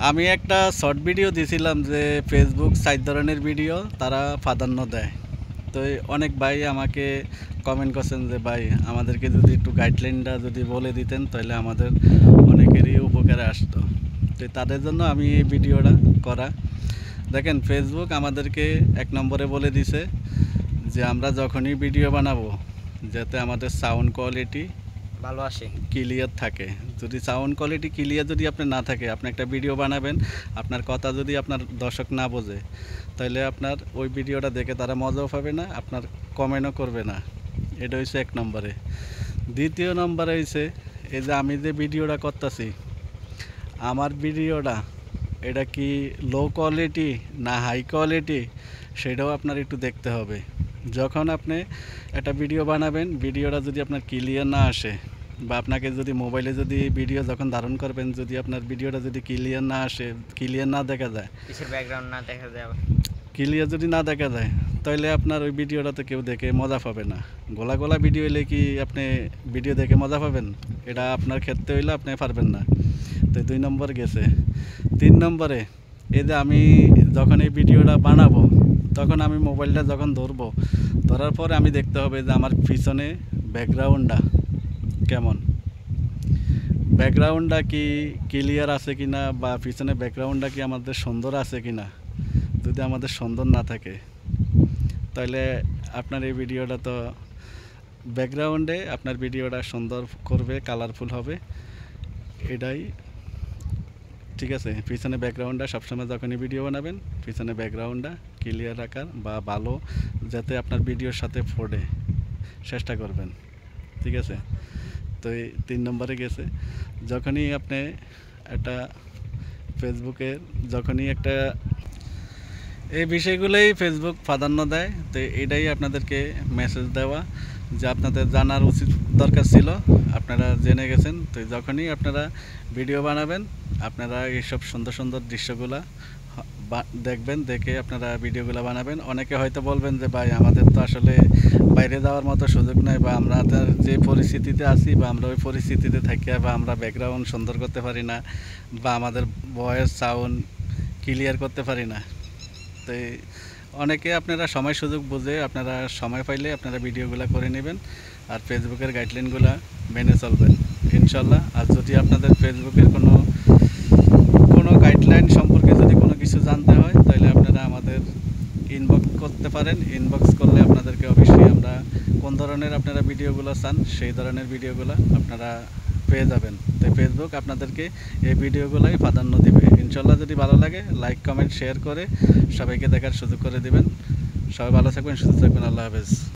আমি একটা short video দিছিলাম যে ফেসবুক 4 ধরনের ভিডিও তারা প্রাধান্য দেয়। তো অনেক ভাই আমাকে কমেন্ট করছেন যে ভাই আমাদেরকে যদি একটু গাইডলাইনটা যদি বলে দিতেন তাহলে আমাদের অনেকেরই উপকারে আসতো। তো তাদের জন্য আমি এই ভিডিওটা করা। দেখেন, ফেসবুক আমাদেরকে 1 নম্বরে বলে দিছে যে আমরা যখনই ভিডিও বানাবো যাতে আমাদের সাউন্ড কোয়ালিটি ভালো আসে, ক্লিয়ার থাকে। যদি সাউন্ড কোয়ালিটি ক্লিয়ার যদি আপনার না থাকে, আপনি একটা ভিডিও বানাবেন, আপনার কথা যদি আপনার দর্শক না বোঝে, তাহলে আপনার ওই ভিডিওটা দেখে তারা মজাও পাবে না, আপনার কমেন্টও করবে না। এটা হচ্ছে 1 নম্বরে। দ্বিতীয় নম্বরে হচ্ছে এই যে আমি যে ভিডিওটা করতেছি, আমার ভিডিওটা এটা কি লো কোয়ালিটি না হাই কোয়ালিটি সেটাও আপনার একটু দেখতে হবে। যখন আপনি একটা ভিডিও বানাবেন, ভিডিওটা যদি আপনার ক্লিয়ার না আসে বা আপনাকে যদি মোবাইলে যদি ভিডিও যখন ধারণ করবেন, যদি আপনার ভিডিওটা যদি ক্লিয়ার না আসে, ক্লিয়ার না দেখা যায়, পিছের ব্যাকগ্রাউন্ড না দেখা যায়, ক্লিয়ার যদি না দেখা যায়, তাহলে আপনার ওই ভিডিওটাতে কেউ দেখে মজা পাবে না। গোলা গোলা ভিডিও হলে কি আপনি ভিডিও দেখে মজা পাবেন? এটা আপনার ক্ষেত্রে হইলে আপনি পারবেন না। তো 2 নম্বর গেছে। 3 নম্বরে এই যে আমি যখন এই ভিডিওটা বানাবো, তখন আমি মোবাইলটা যখন ধরবো, ধরার পরে আমি দেখতে হবে যে আমার পিছনে ব্যাকগ্রাউন্ডটা কেমন, ব্যাকগ্রাউন্ডটা কি ক্লিয়ার আছে কি না, বা পিছনে ব্যাকগ্রাউন্ডটা কি আমাদের সুন্দর আছে কি না। যদি আমাদের সুন্দর না থাকে, তাহলে আপনার এই ভিডিওটা তো ব্যাকগ্রাউন্ডে আপনার ভিডিওটা সুন্দর করবে, কালারফুল হবে, এটাই ঠিক আছে। পিছনে ব্যাকগ্রাউন্ডটা সবসময় যখনই ভিডিও বানাবেন, পিছনে ব্যাকগ্রাউন্ডটা ক্লিয়ার রাখার বা ভালো যাতে আপনার ভিডিওর সাথে ফোটে চেষ্টা করবেন, ঠিক আছে। তো এই 3 নম্বরে গেছে। যখনই আপনি একটা ফেসবুকে যখনই একটা এই বিষয়গুলোই ফেসবুক প্রাধান্য দেয়। তো এটাই আপনাদেরকে মেসেজ দেওয়া যে আপনাদের জানার উচিত দরকার ছিল, আপনারা জেনে গেছেন। তো যখনই আপনারা ভিডিও বানাবেন, আপনারা এইসব সুন্দর সুন্দর দৃশ্যগুলা দেখবেন, দেখে আপনারা ভিডিওগুলো বানাবেন। অনেকে হয়তো বলবেন যে ভাই আমাদের তো আসলে বাইরে যাওয়ার মতো সুযোগ নেই, বা আমরা যে পরিস্থিতিতে আছি বা আমরা ওই পরিস্থিতিতে থাকি, বা আমরা ব্যাকগ্রাউন্ড সুন্দর করতে পারি না, বা আমাদের ভয়েস সাউন্ড ক্লিয়ার করতে পারি না। তো অনেকে আপনারা সময় সুযোগ বুঝে আপনারা সময় পাইলে আপনারা ভিডিওগুলো করে নেবেন, আর ফেসবুকের গাইডলাইনগুলো মেনে চলবেন ইনশাল্লাহ। আর যদি আপনাদের ফেসবুকের কোনো গাইডলাইন সম্পর্কে যদি কোনো কিছু জানতে হয়, তাহলে আপনারা আমাদের ইনবক্স করতে পারেন। ইনবক্স করলে আপনাদেরকে অবশ্যই আমরা কোন ধরনের আপনারা ভিডিওগুলো চান সেই ধরনের ভিডিওগুলো আপনারা পেয়ে যাবেন। তো ফেসবুক আপনাদেরকে এই ভিডিওগুলোই প্রাধান্য দেবে ইনশাল্লাহ। যদি ভালো লাগে লাইক কমেন্ট শেয়ার করে সবাইকে দেখার সুযোগ করে দেবেন। সবাই ভালো থাকবেন, সুস্থ থাকবেন। আল্লাহ হাফেজ।